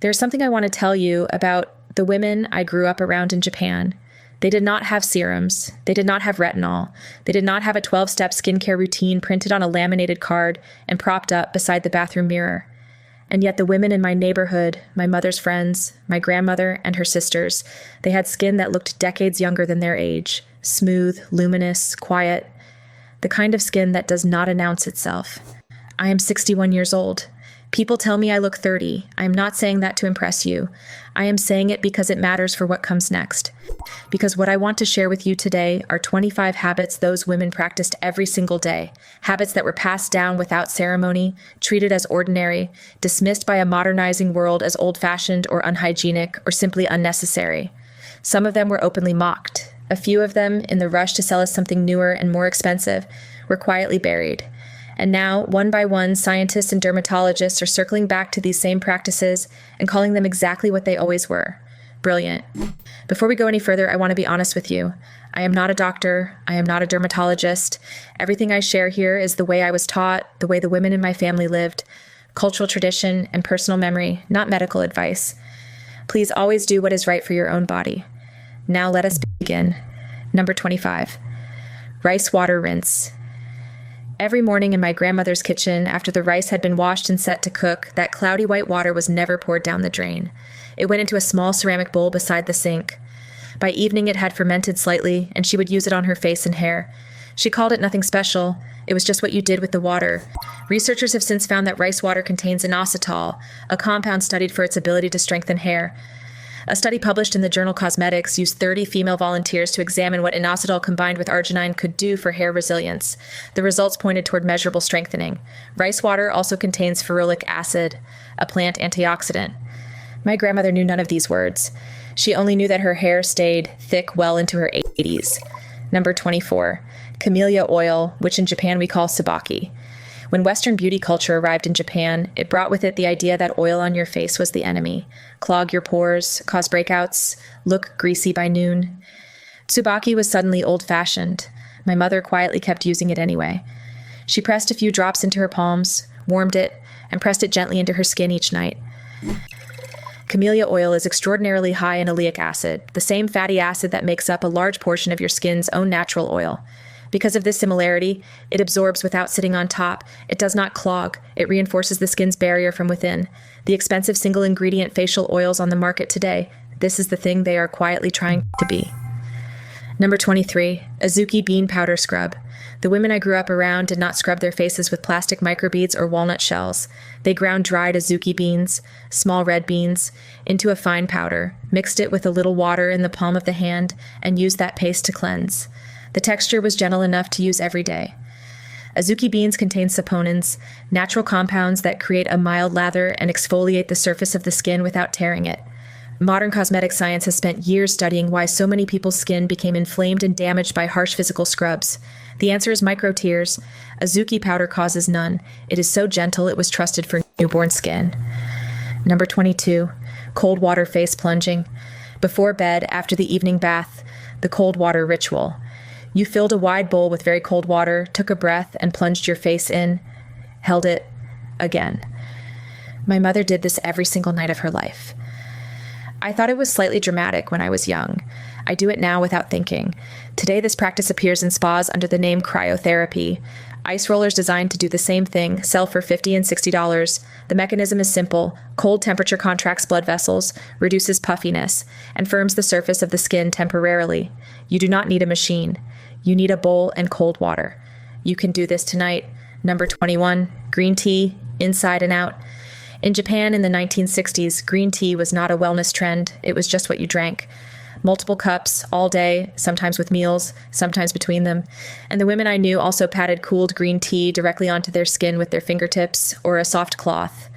There's something I want to tell you about the women I grew up around in Japan. They did not have serums. They did not have retinol. They did not have a 12-step skincare routine printed on a laminated card and propped up beside the bathroom mirror. And yet the women in my neighborhood, my mother's friends, my grandmother and her sisters, they had skin that looked decades younger than their age. Smooth, luminous, quiet. The kind of skin that does not announce itself. I am 61 years old. People tell me I look 30. I am not saying that to impress you. I am saying it because it matters for what comes next. Because what I want to share with you today are 25 habits those women practiced every single day. Habits that were passed down without ceremony, treated as ordinary, dismissed by a modernizing world as old-fashioned or unhygienic or simply unnecessary. Some of them were openly mocked. A few of them, in the rush to sell us something newer and more expensive, were quietly buried. And now, one by one, scientists and dermatologists are circling back to these same practices and calling them exactly what they always were. Brilliant. Before we go any further, I want to be honest with you. I am not a doctor. I am not a dermatologist. Everything I share here is the way I was taught, the way the women in my family lived, cultural tradition and personal memory, not medical advice. Please always do what is right for your own body. Now let us begin. Number 25. Rice water rinse. Every morning in my grandmother's kitchen, after the rice had been washed and set to cook, that cloudy white water was never poured down the drain. It went into a small ceramic bowl beside the sink. By evening, it had fermented slightly, and she would use it on her face and hair. She called it nothing special. It was just what you did with the water. Researchers have since found that rice water contains inositol, a compound studied for its ability to strengthen hair. A study published in the journal Cosmetics used 30 female volunteers to examine what inositol combined with arginine could do for hair resilience. The results pointed toward measurable strengthening. Rice water also contains ferulic acid, a plant antioxidant. My grandmother knew none of these words. She only knew that her hair stayed thick well into her 80s. Number 24, camellia oil, which in Japan we call tsubaki. When Western beauty culture arrived in Japan, it brought with it the idea that oil on your face was the enemy. Clog your pores, cause breakouts, look greasy by noon. Tsubaki was suddenly old-fashioned. My mother quietly kept using it anyway. She pressed a few drops into her palms, warmed it, and pressed it gently into her skin each night. Camellia oil is extraordinarily high in oleic acid, the same fatty acid that makes up a large portion of your skin's own natural oil. Because of this similarity, it absorbs without sitting on top. It does not clog. It reinforces the skin's barrier from within. The expensive single-ingredient facial oils on the market today, this is the thing they are quietly trying to be. Number 23, Azuki bean powder scrub. The women I grew up around did not scrub their faces with plastic microbeads or walnut shells. They ground dried Azuki beans, small red beans, into a fine powder, mixed it with a little water in the palm of the hand, and used that paste to cleanse. The texture was gentle enough to use every day. Azuki beans contain saponins, natural compounds that create a mild lather and exfoliate the surface of the skin without tearing it. Modern cosmetic science has spent years studying why so many people's skin became inflamed and damaged by harsh physical scrubs. The answer is micro tears. Azuki powder causes none. It is so gentle it was trusted for newborn skin. Number 22, cold water face plunging. Before bed, after the evening bath, the cold water ritual. You filled a wide bowl with very cold water, took a breath, and plunged your face in, held it again. My mother did this every single night of her life. I thought it was slightly dramatic when I was young. I do it now without thinking. Today, this practice appears in spas under the name cryotherapy. Ice rollers designed to do the same thing sell for $50 and $60. The mechanism is simple. Cold temperature contracts blood vessels, reduces puffiness, and firms the surface of the skin temporarily. You do not need a machine. You need a bowl and cold water. You can do this tonight. Number 21, green tea, inside and out. In Japan in the 1960s, green tea was not a wellness trend. It was just what you drank. Multiple cups, all day, sometimes with meals, sometimes between them. And the women I knew also patted cooled green tea directly onto their skin with their fingertips or a soft cloth.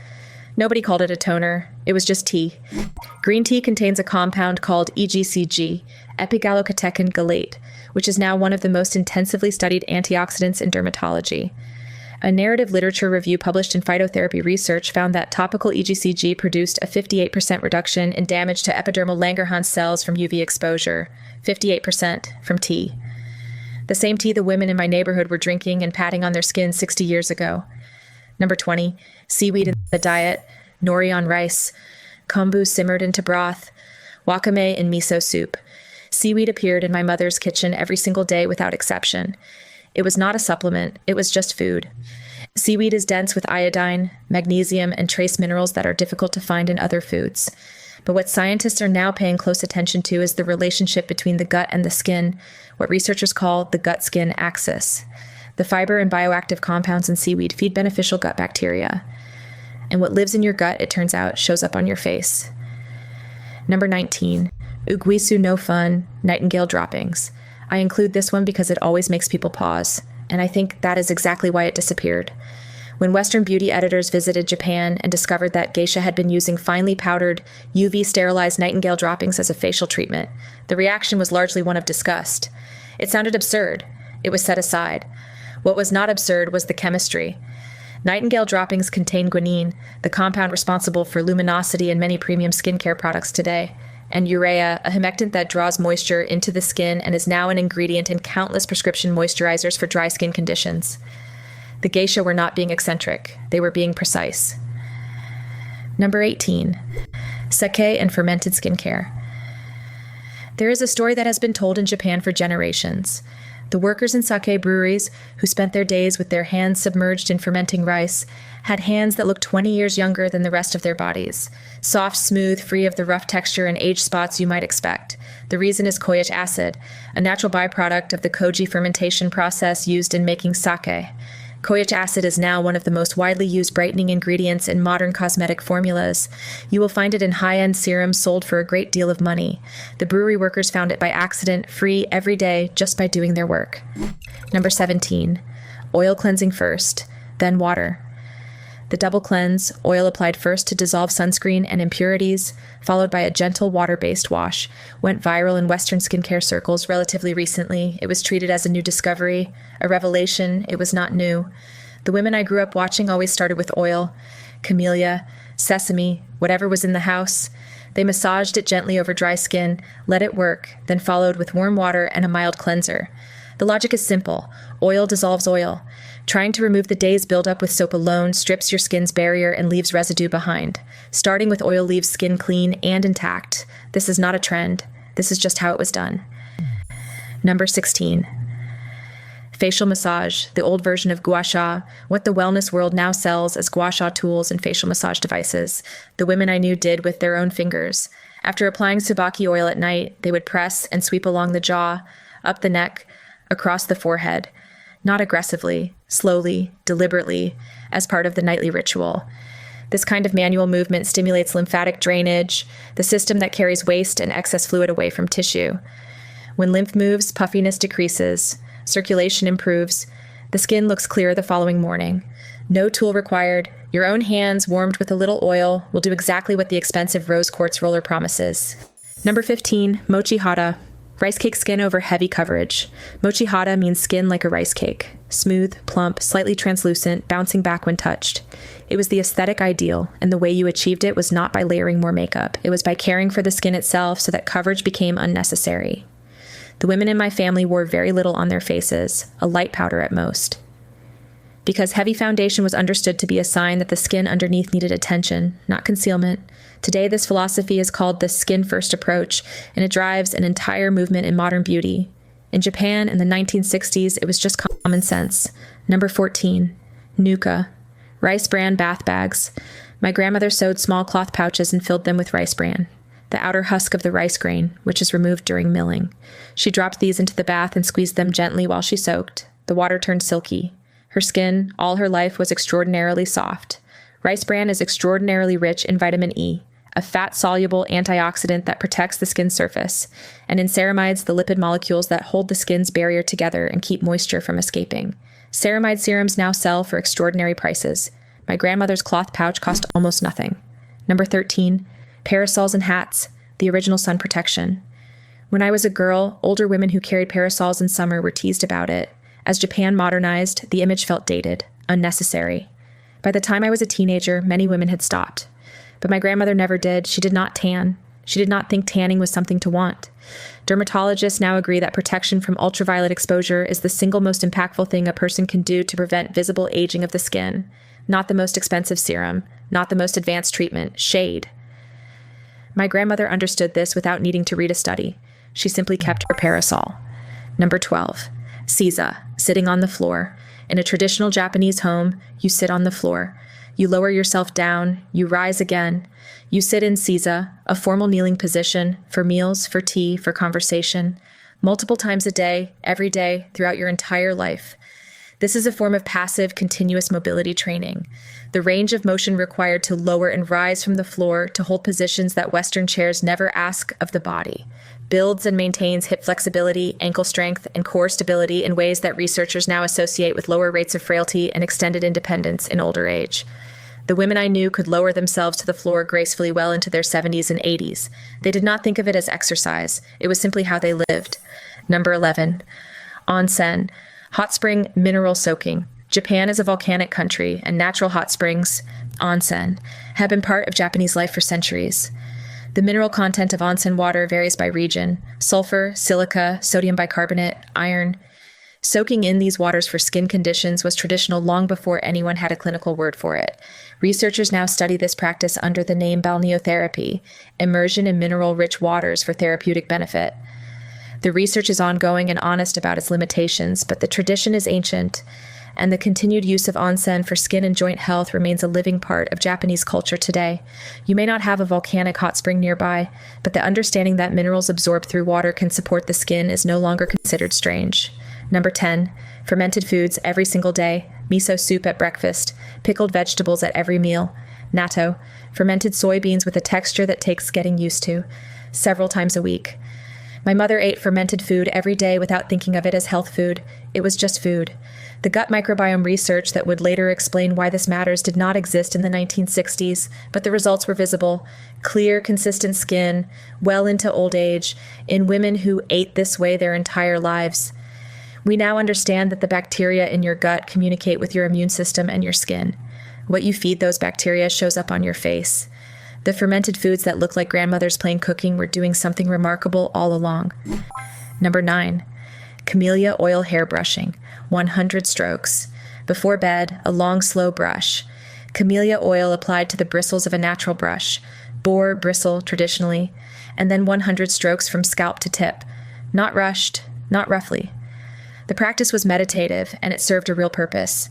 Nobody called it a toner. It was just tea. Green tea contains a compound called EGCG, epigallocatechin gallate, which is now one of the most intensively studied antioxidants in dermatology. A narrative literature review published in Phytotherapy Research found that topical EGCG produced a 58% reduction in damage to epidermal Langerhans cells from UV exposure, 58% from tea. The same tea the women in my neighborhood were drinking and patting on their skin 60 years ago. Number 20, seaweed in the diet, nori on rice. kombu simmered into broth, wakame in miso soup. Seaweed appeared in my mother's kitchen every single day without exception. It was not a supplement, it was just food. Seaweed is dense with iodine, magnesium, and trace minerals that are difficult to find in other foods. But what scientists are now paying close attention to is the relationship between the gut and the skin, what researchers call the gut-skin axis. The fiber and bioactive compounds in seaweed feed beneficial gut bacteria. And what lives in your gut, it turns out, shows up on your face. Number 19, Uguisu no fun, nightingale droppings. I include this one because it always makes people pause, and I think that is exactly why it disappeared. When Western beauty editors visited Japan and discovered that geisha had been using finely powdered, UV-sterilized nightingale droppings as a facial treatment, the reaction was largely one of disgust. It sounded absurd. It was set aside. What was not absurd was the chemistry. Nightingale droppings contain guanine, the compound responsible for luminosity in many premium skincare products today, and urea, a humectant that draws moisture into the skin and is now an ingredient in countless prescription moisturizers for dry skin conditions. The geisha were not being eccentric. They were being precise. Number 18, sake and fermented skincare. There is a story that has been told in Japan for generations. The workers in sake breweries, who spent their days with their hands submerged in fermenting rice, had hands that looked 20 years younger than the rest of their bodies. Soft, smooth, free of the rough texture and age spots you might expect. The reason is koic acid, a natural byproduct of the koji fermentation process used in making sake. Koic acid is now one of the most widely used brightening ingredients in modern cosmetic formulas. You will find it in high-end serums sold for a great deal of money. The brewery workers found it by accident, free every day, just by doing their work. Number 17, oil cleansing first, then water. The double cleanse, oil applied first to dissolve sunscreen and impurities, followed by a gentle water-based wash, went viral in Western skincare circles relatively recently. It was treated as a new discovery, a revelation. It was not new. The women I grew up watching always started with oil, camellia, sesame, whatever was in the house. They massaged it gently over dry skin, let it work, then followed with warm water and a mild cleanser. The logic is simple. Oil dissolves oil. Trying to remove the day's buildup with soap alone strips your skin's barrier and leaves residue behind. Starting with oil leaves skin clean and intact. This is not a trend. This is just how it was done. Number 16. Facial massage, the old version of gua sha, what the wellness world now sells as gua sha tools and facial massage devices. The women I knew did with their own fingers. After applying tsubaki oil at night, they would press and sweep along the jaw, up the neck, across the forehead. Not aggressively, slowly, deliberately, as part of the nightly ritual. This kind of manual movement stimulates lymphatic drainage, the system that carries waste and excess fluid away from tissue. When lymph moves, puffiness decreases, circulation improves, the skin looks clear the following morning. No tool required. Your own hands, warmed with a little oil, will do exactly what the expensive rose quartz roller promises. Number 15, mochi hara. Rice cake skin over heavy coverage. Mochi hara means skin like a rice cake. Smooth, plump, slightly translucent, bouncing back when touched. It was the aesthetic ideal, and the way you achieved it was not by layering more makeup. It was by caring for the skin itself so that coverage became unnecessary. The women in my family wore very little on their faces, a light powder at most. Because heavy foundation was understood to be a sign that the skin underneath needed attention, not concealment. Today, this philosophy is called the skin-first approach, and it drives an entire movement in modern beauty. In Japan, in the 1960s, it was just common sense. Number 14, Nuka, rice bran bath bags. My grandmother sewed small cloth pouches and filled them with rice bran, the outer husk of the rice grain, which is removed during milling. She dropped these into the bath and squeezed them gently while she soaked. The water turned silky. Her skin, all her life, was extraordinarily soft. Rice bran is extraordinarily rich in vitamin E, a fat-soluble antioxidant that protects the skin's surface, and in ceramides, the lipid molecules that hold the skin's barrier together and keep moisture from escaping. Ceramide serums now sell for extraordinary prices. My grandmother's cloth pouch cost almost nothing. Number 13, parasols and hats, the original sun protection. When I was a girl, older women who carried parasols in summer were teased about it. As Japan modernized, the image felt dated, unnecessary. By the time I was a teenager, many women had stopped. But my grandmother never did. She did not tan. She did not think tanning was something to want. Dermatologists now agree that protection from ultraviolet exposure is the single most impactful thing a person can do to prevent visible aging of the skin. Not the most expensive serum, not the most advanced treatment, shade. My grandmother understood this without needing to read a study. She simply kept her parasol. Number 12. Seiza, sitting on the floor. In a traditional Japanese home, you sit on the floor. You lower yourself down, you rise again. You sit in seiza, a formal kneeling position, for meals, for tea, for conversation, multiple times a day, every day, throughout your entire life. This is a form of passive, continuous mobility training. The range of motion required to lower and rise from the floor to hold positions that Western chairs never ask of the body builds and maintains hip flexibility, ankle strength, and core stability in ways that researchers now associate with lower rates of frailty and extended independence in older age. The women I knew could lower themselves to the floor gracefully well into their 70s and 80s. They did not think of it as exercise. It was simply how they lived. Number 11. Onsen, hot spring mineral soaking. Japan is a volcanic country, and natural hot springs, onsen, have been part of Japanese life for centuries. The mineral content of onsen water varies by region: sulfur, silica, sodium bicarbonate, iron. Soaking in these waters for skin conditions was traditional long before anyone had a clinical word for it. Researchers now study this practice under the name balneotherapy, immersion in mineral-rich waters for therapeutic benefit. The research is ongoing and honest about its limitations, but the tradition is ancient, and the continued use of onsen for skin and joint health remains a living part of Japanese culture today. You may not have a volcanic hot spring nearby, but the understanding that minerals absorbed through water can support the skin is no longer considered strange. Number 10, fermented foods every single day, miso soup at breakfast, pickled vegetables at every meal, natto, fermented soybeans with a texture that takes getting used to, several times a week. My mother ate fermented food every day without thinking of it as health food. It was just food. The gut microbiome research that would later explain why this matters did not exist in the 1960s, but the results were visible. Clear, consistent skin, well into old age, in women who ate this way their entire lives. We now understand that the bacteria in your gut communicate with your immune system and your skin. What you feed those bacteria shows up on your face. The fermented foods that look like grandmother's plain cooking were doing something remarkable all along. Number 9, camellia oil hair brushing, 100 strokes. Before bed, a long, slow brush. Camellia oil applied to the bristles of a natural brush, boar bristle traditionally, and then 100 strokes from scalp to tip. Not rushed, not roughly. The practice was meditative, and it served a real purpose.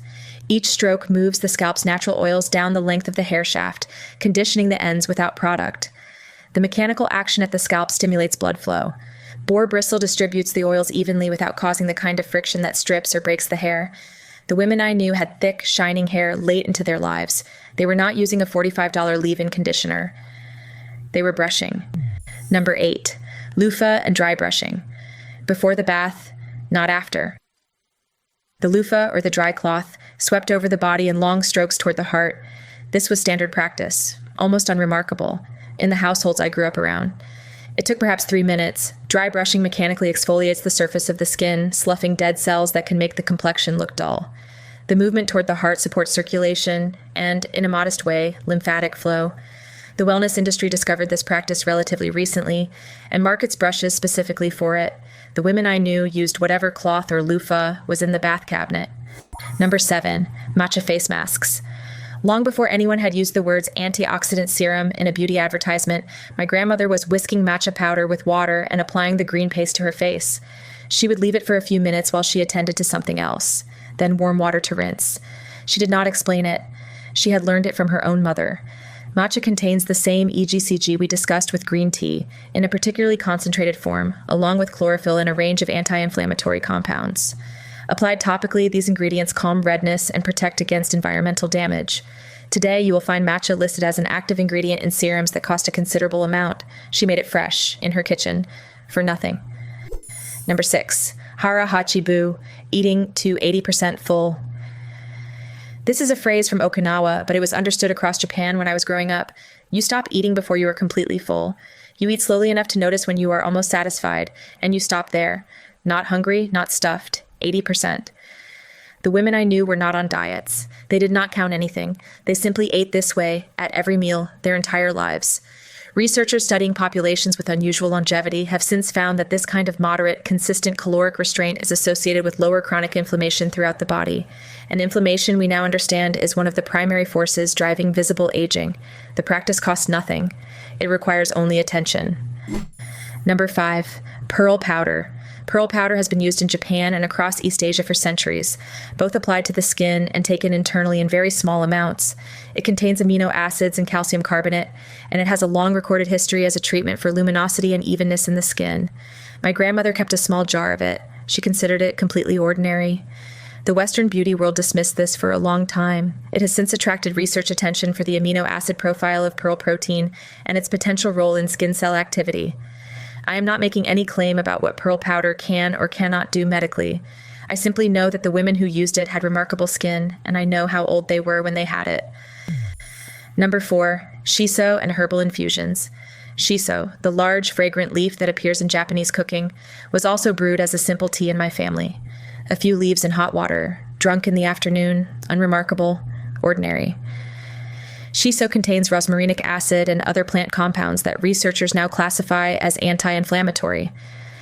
Each stroke moves the scalp's natural oils down the length of the hair shaft, conditioning the ends without product. The mechanical action at the scalp stimulates blood flow. Boar bristle distributes the oils evenly without causing the kind of friction that strips or breaks the hair. The women I knew had thick, shining hair late into their lives. They were not using a $45 leave-in conditioner. They were brushing. Number 8, loofah and dry brushing. Before the bath, not after. The loofah, or the dry cloth, swept over the body in long strokes toward the heart. This was standard practice, almost unremarkable, in the households I grew up around. It took perhaps 3 minutes. Dry brushing mechanically exfoliates the surface of the skin, sloughing dead cells that can make the complexion look dull. The movement toward the heart supports circulation and, in a modest way, lymphatic flow. The wellness industry discovered this practice relatively recently and markets brushes specifically for it. The women I knew used whatever cloth or loofah was in the bath cabinet. Number 7, matcha face masks. Long before anyone had used the words antioxidant serum in a beauty advertisement, my grandmother was whisking matcha powder with water and applying the green paste to her face. She would leave it for a few minutes while she attended to something else, then warm water to rinse. She did not explain it. She had learned it from her own mother. Matcha contains the same EGCG we discussed with green tea, in a particularly concentrated form, along with chlorophyll and a range of anti-inflammatory compounds. Applied topically, these ingredients calm redness and protect against environmental damage. Today, you will find matcha listed as an active ingredient in serums that cost a considerable amount. She made it fresh, in her kitchen, for nothing. Number 6, hara hachibu, eating to 80% full. This is a phrase from Okinawa, but it was understood across Japan when I was growing up. You stop eating before you are completely full. You eat slowly enough to notice when you are almost satisfied, and you stop there. Not hungry, not stuffed, 80%. The women I knew were not on diets. They did not count anything. They simply ate this way, at every meal, their entire lives. Researchers studying populations with unusual longevity have since found that this kind of moderate, consistent caloric restraint is associated with lower chronic inflammation throughout the body. And inflammation, we now understand, is one of the primary forces driving visible aging. The practice costs nothing. It requires only attention. Number 5, pearl powder. Pearl powder has been used in Japan and across East Asia for centuries, both applied to the skin and taken internally in very small amounts. It contains amino acids and calcium carbonate, and it has a long recorded history as a treatment for luminosity and evenness in the skin. My grandmother kept a small jar of it. She considered it completely ordinary. The Western beauty world dismissed this for a long time. It has since attracted research attention for the amino acid profile of pearl protein and its potential role in skin cell activity. I am not making any claim about what pearl powder can or cannot do medically. I simply know that the women who used it had remarkable skin, and I know how old they were when they had it. Number 4, shiso and herbal infusions. Shiso, the large, fragrant leaf that appears in Japanese cooking, was also brewed as a simple tea in my family. A few leaves in hot water, drunk in the afternoon, unremarkable, ordinary. Shiso contains rosmarinic acid and other plant compounds that researchers now classify as anti-inflammatory.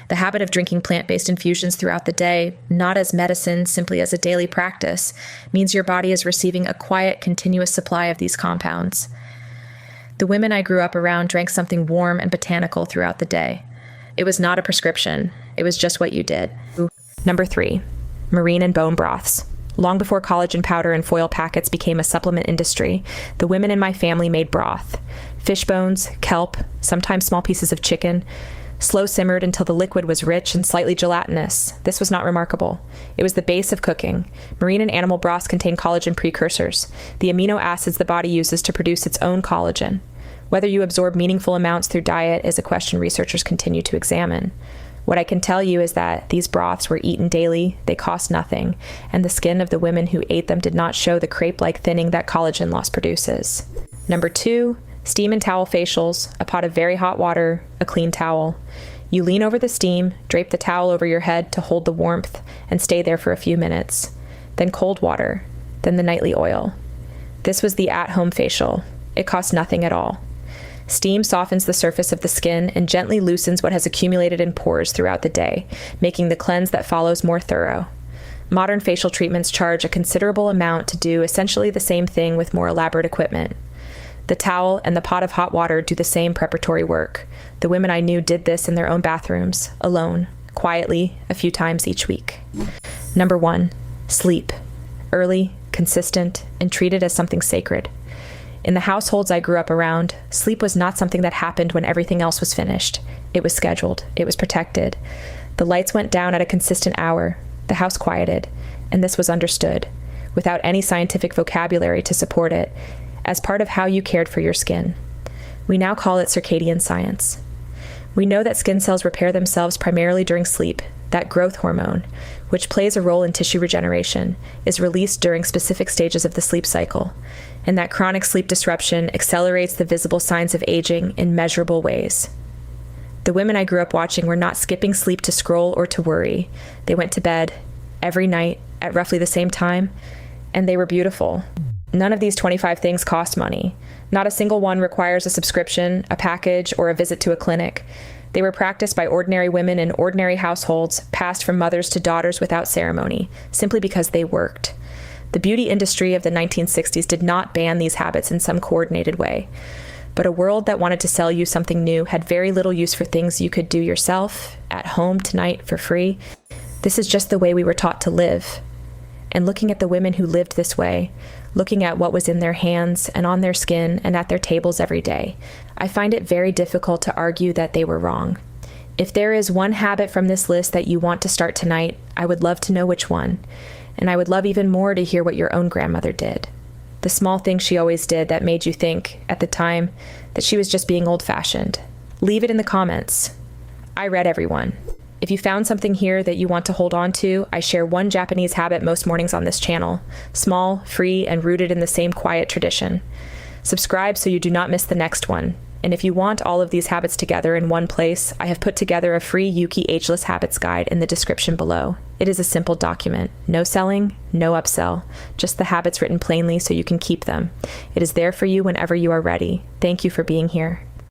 The habit of drinking plant-based infusions throughout the day, not as medicine, simply as a daily practice, means your body is receiving a quiet, continuous supply of these compounds. The women I grew up around drank something warm and botanical throughout the day. It was not a prescription. It was just what you did. Number 3, marine and bone broths. Long before collagen powder and foil packets became a supplement industry, the women in my family made broth. Fish bones, kelp, sometimes small pieces of chicken, slow simmered until the liquid was rich and slightly gelatinous. This was not remarkable. It was the base of cooking. Marine and animal broths contain collagen precursors, the amino acids the body uses to produce its own collagen. Whether you absorb meaningful amounts through diet is a question researchers continue to examine. What I can tell you is that these broths were eaten daily, they cost nothing, and the skin of the women who ate them did not show the crepe-like thinning that collagen loss produces. Number 2, steam and towel facials, a pot of very hot water, a clean towel. You lean over the steam, drape the towel over your head to hold the warmth, and stay there for a few minutes. Then cold water, then the nightly oil. This was the at-home facial. It cost nothing at all. Steam softens the surface of the skin and gently loosens what has accumulated in pores throughout the day, making the cleanse that follows more thorough. Modern facial treatments charge a considerable amount to do essentially the same thing with more elaborate equipment. The towel and the pot of hot water do the same preparatory work. The women I knew did this in their own bathrooms, alone, quietly, a few times each week. Number 1, sleep. Early, consistent, and treated as something sacred. In the households I grew up around, sleep was not something that happened when everything else was finished. It was scheduled. It was protected. The lights went down at a consistent hour. The house quieted. And this was understood, without any scientific vocabulary to support it, as part of how you cared for your skin. We now call it circadian science. We know that skin cells repair themselves primarily during sleep. That growth hormone, which plays a role in tissue regeneration, is released during specific stages of the sleep cycle, and that chronic sleep disruption accelerates the visible signs of aging in measurable ways. The women I grew up watching were not skipping sleep to scroll or to worry. They went to bed every night at roughly the same time, and they were beautiful. None of these 25 things cost money. Not a single one requires a subscription, a package, or a visit to a clinic. They were practiced by ordinary women in ordinary households, passed from mothers to daughters without ceremony, simply because they worked. The beauty industry of the 1960s did not ban these habits in some coordinated way. But a world that wanted to sell you something new had very little use for things you could do yourself, at home tonight for free. This is just the way we were taught to live. And looking at the women who lived this way, looking at what was in their hands and on their skin and at their tables every day, I find it very difficult to argue that they were wrong. If there is one habit from this list that you want to start tonight, I would love to know which one. And I would love even more to hear what your own grandmother did. The small things she always did that made you think, at the time, that she was just being old-fashioned. Leave it in the comments. I read everyone. If you found something here that you want to hold on to, I share one Japanese habit most mornings on this channel. Small, free, and rooted in the same quiet tradition. Subscribe so you do not miss the next one. And if you want all of these habits together in one place, I have put together a free Yuki Ageless Habits Guide in the description below. It is a simple document. No selling, no upsell. Just the habits written plainly so you can keep them. It is there for you whenever you are ready. Thank you for being here.